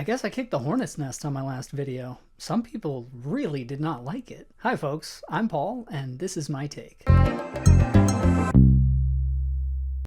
I guess I kicked the hornet's nest on my last video. Some people really did not like it. Hi folks, I'm Paul, and this is my take.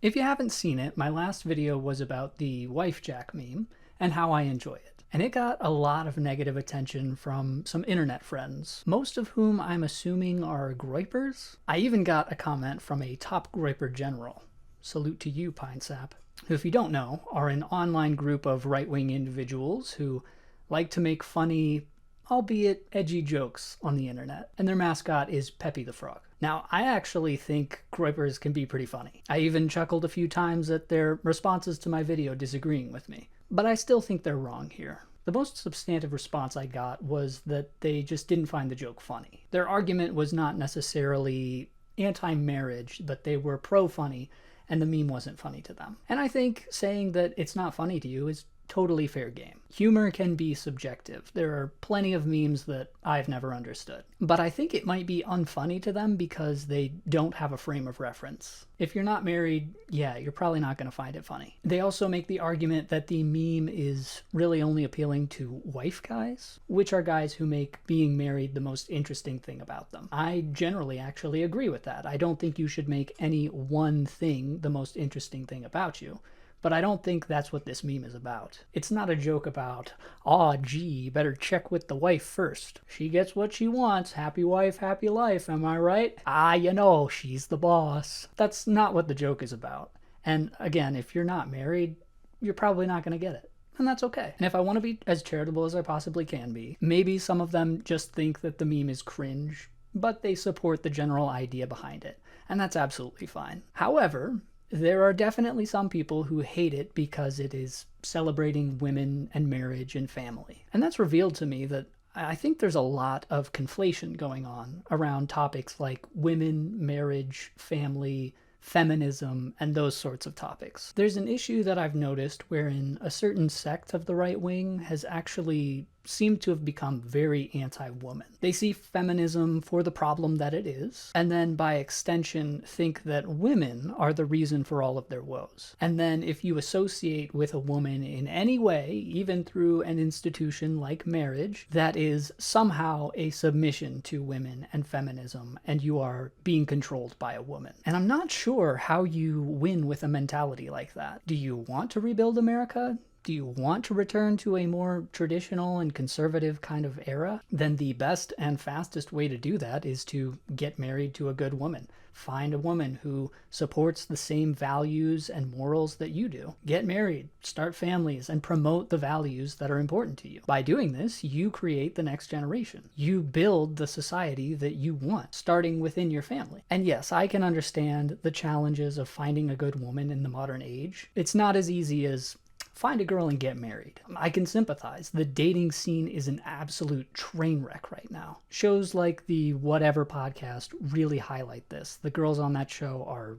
If you haven't seen it, my last video was about the wifejak meme and how I enjoy it. And it got a lot of negative attention from some internet friends, most of whom I'm assuming are groypers. I even got a comment from a top groyper general. Salute to you, Pine Sap. Who, if you don't know, are an online group of right-wing individuals who like to make funny, albeit edgy jokes on the internet, and their mascot is Peppy the Frog. Now, I actually think groypers can be pretty funny. I even chuckled a few times at their responses to my video disagreeing with me, but I still think they're wrong here. The most substantive response I got was that they just didn't find the joke funny. Their argument was not necessarily anti-marriage, but they were pro-funny, and the meme wasn't funny to them. And I think saying that it's not funny to you is totally fair game. Humor can be subjective. There are plenty of memes that I've never understood. But I think it might be unfunny to them because they don't have a frame of reference. If you're not married, yeah, you're probably not going to find it funny. They also make the argument that the meme is really only appealing to wife guys, which are guys who make being married the most interesting thing about them. I generally actually agree with that. I don't think you should make any one thing the most interesting thing about you. But I don't think that's what this meme is about. It's not a joke about, aw gee, better check with the wife first. She gets what she wants, happy wife, happy life, am I right? You know, she's the boss. That's not what the joke is about. And again, if you're not married, you're probably not gonna get it. And that's okay. And if I want to be as charitable as I possibly can be, maybe some of them just think that the meme is cringe, but they support the general idea behind it. And that's absolutely fine. However, there are definitely some people who hate it because it is celebrating women and marriage and family. And that's revealed to me that I think there's a lot of conflation going on around topics like women, marriage, family, feminism, and those sorts of topics. There's an issue that I've noticed wherein a certain sect of the right wing has actually seemed to have become very anti-woman. They see feminism for the problem that it is, and then by extension think that women are the reason for all of their woes. And then if you associate with a woman in any way, even through an institution like marriage, that is somehow a submission to women and feminism, and you are being controlled by a woman. And I'm not sure how you win with a mentality like that. Do you want to rebuild America? Do you want to return to a more traditional and conservative kind of era? Then the best and fastest way to do that is to get married to a good woman. Find a woman who supports the same values and morals that you do. Get married, start families, and promote the values that are important to you. By doing this, you create the next generation. You build the society that you want, starting within your family. And yes, I can understand the challenges of finding a good woman in the modern age. It's not as easy as find a girl and get married. I can sympathize. The dating scene is an absolute train wreck right now. Shows like the Whatever podcast really highlight this. The girls on that show are...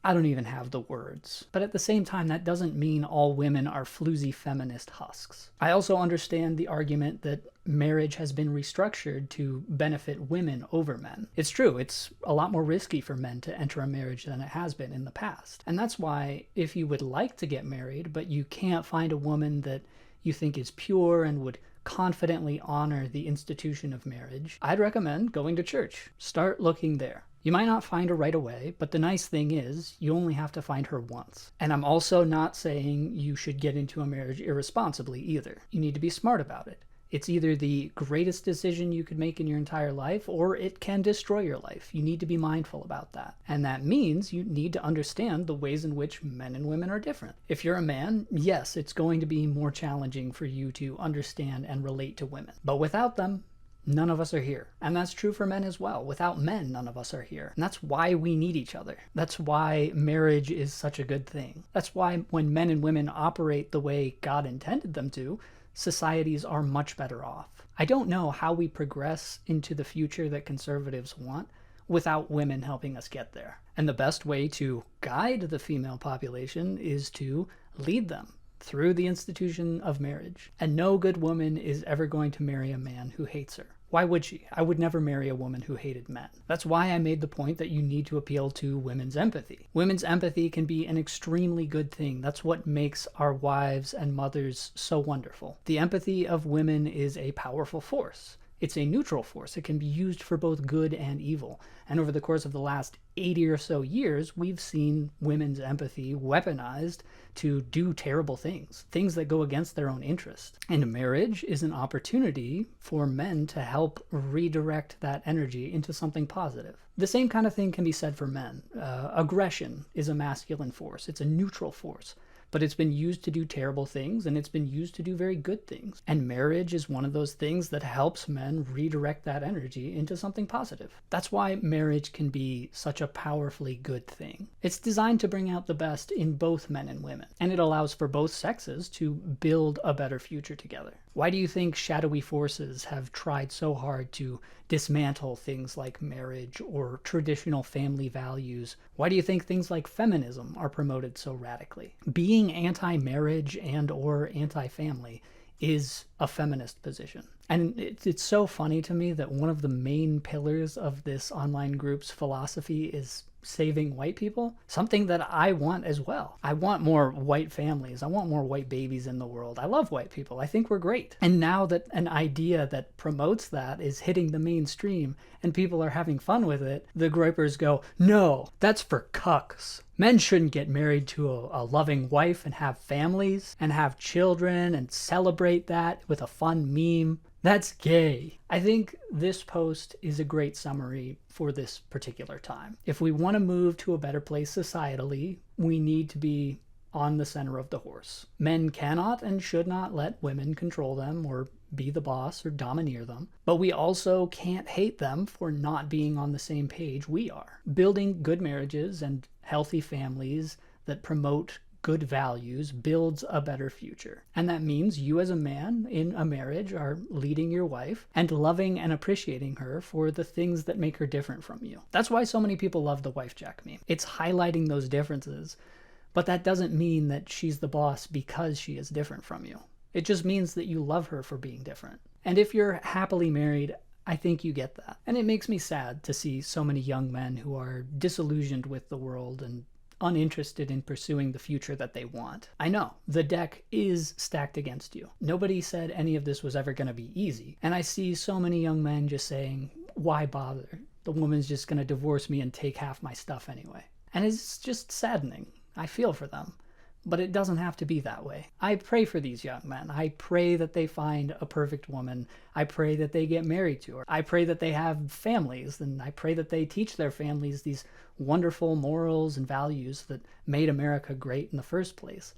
I don't even have the words. But at the same time, that doesn't mean all women are floozy feminist husks. I also understand the argument that marriage has been restructured to benefit women over men. It's true, it's a lot more risky for men to enter a marriage than it has been in the past. And that's why if you would like to get married, but you can't find a woman that you think is pure and would confidently honor the institution of marriage, I'd recommend going to church. Start looking there. You might not find her right away, but the nice thing is you only have to find her once. And I'm also not saying you should get into a marriage irresponsibly either. You need to be smart about it. It's either the greatest decision you could make in your entire life, or it can destroy your life. You need to be mindful about that. And that means you need to understand the ways in which men and women are different. If you're a man, yes, it's going to be more challenging for you to understand and relate to women. But without them, none of us are here. And that's true for men as well. Without men, none of us are here. And that's why we need each other. That's why marriage is such a good thing. That's why when men and women operate the way God intended them to, societies are much better off. I don't know how we progress into the future that conservatives want without women helping us get there. And the best way to guide the female population is to lead them through the institution of marriage. And no good woman is ever going to marry a man who hates her. Why would she? I would never marry a woman who hated men. That's why I made the point that you need to appeal to women's empathy. Women's empathy can be an extremely good thing. That's what makes our wives and mothers so wonderful. The empathy of women is a powerful force. It's a neutral force. It can be used for both good and evil. And over the course of the last 80 or so years, we've seen women's empathy weaponized to do terrible things, things that go against their own interest. And marriage is an opportunity for men to help redirect that energy into something positive. The same kind of thing can be said for men. Aggression is a masculine force. It's a neutral force. But it's been used to do terrible things, and it's been used to do very good things. And marriage is one of those things that helps men redirect that energy into something positive. That's why marriage can be such a powerfully good thing. It's designed to bring out the best in both men and women, and it allows for both sexes to build a better future together. Why do you think shadowy forces have tried so hard to dismantle things like marriage or traditional family values? Why do you think things like feminism are promoted so radically? Being anti-marriage and or anti-family is a feminist position. And it's so funny to me that one of the main pillars of this online group's philosophy is saving white people, something that I want as well. I want more white families. I want more white babies in the world. I love white people. I think we're great. And now that an idea that promotes that is hitting the mainstream and people are having fun with it, the groypers go, no, that's for cucks. Men shouldn't get married to a loving wife and have families and have children and celebrate that with a fun meme. That's gay. I think this post is a great summary for this particular time. If we want to move to a better place societally, we need to be on the center of the horse. Men cannot and should not let women control them or be the boss or domineer them, but we also can't hate them for not being on the same page we are. Building good marriages and healthy families that promote good values builds a better future. And that means you as a man in a marriage are leading your wife and loving and appreciating her for the things that make her different from you. That's why so many people love the wifejak meme. It's highlighting those differences, but that doesn't mean that she's the boss because she is different from you. It just means that you love her for being different. And if you're happily married, I think you get that. And it makes me sad to see so many young men who are disillusioned with the world and uninterested in pursuing the future that they want. I know, the deck is stacked against you. Nobody said any of this was ever going to be easy. And I see so many young men just saying, why bother? The woman's just going to divorce me and take half my stuff anyway. And it's just saddening. I feel for them. But it doesn't have to be that way. I pray for these young men. I pray that they find a perfect woman. I pray that they get married to her. I pray that they have families, and I pray that they teach their families these wonderful morals and values that made America great in the first place.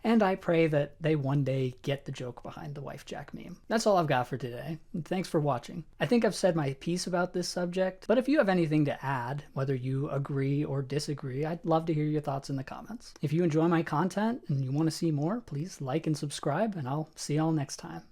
And I pray that they one day get the joke behind the wifejak meme. That's all I've got for today. Thanks for watching. I think I've said my piece about this subject, but if you have anything to add, whether you agree or disagree, I'd love to hear your thoughts in the comments. If you enjoy my content and you want to see more, please like and subscribe, and I'll see y'all next time.